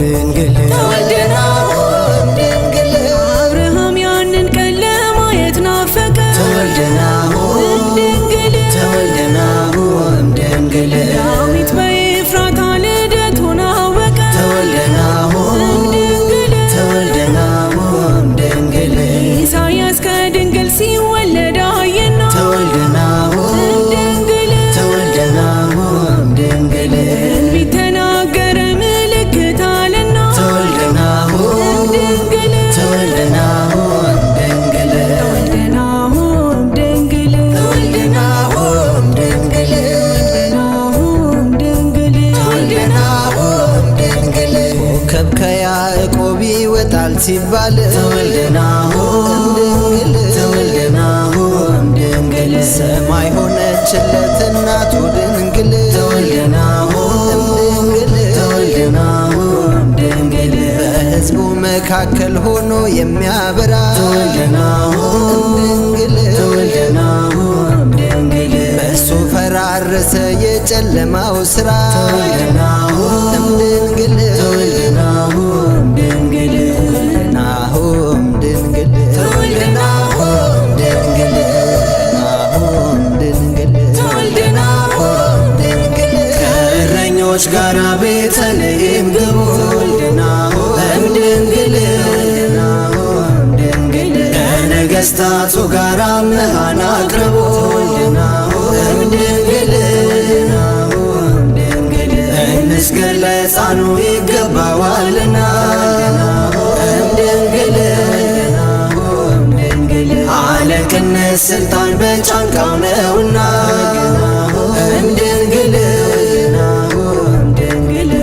ድንግል ተወልደናሁ ድንግል አብርሃም ያንን ቀን ለማየት ናፈቀ ተወልደናሁ ድንግል ተወልደናሁ ድንግል ዳዊት በኤፍራታ ልደቱን አወቀ ተወልደናሁ ድንግል ተወልደናሁ ድንግል ኢሳያስ ከድንግል ሲወለድ አየና ተወልደናሁ ድንግል ተወልደናሁ ድንግል ትንቢት ተናገረ ምልክት አለና ተወልደናሁ ድንግል ተወልደናሁ ድንግል ተወልደናሁ ድንግል ተወልደናሁ ድንግል ተወልደናሁ ድንግል ተወልደናሁ ድንግል ኮከብ ከያዕቆብ ይወጣል ሲባል ተወልደናሁ ድንግል ተወልደናሁ ድንግል ሰማይ ሆነችለት እናቱ ድንግል ተወልደናሁ ድንግል ተወልደናሁ ድንግል በሕዝቡ መካከል ሆኖ የሚያበራ ተወልደናሁ ድንግል ተወልደናሁ ድንግል በእሱ ፈራረሰ የጨለማው ሥራ ተወልደናሁ ድንግል ተወልደናሁ ድንግል ናሁም ድንግል ተወልደናሁ ድንግል ናሁም ድንግል ተወልደናሁ ድንግል ከእረኞች ጋር ቤተልሔም ግቡ ተወልደናሁ ድንግል ድንግል ከነገሥታቱ ጋር መሃን አቅርቡ ተወልደናሁ ድንግል ድንግል እንስገድ ለሕፃኑ ይገባዋልና ድንግል ድንግል አለቅነት ሥልጣን በጫንቃው ነውና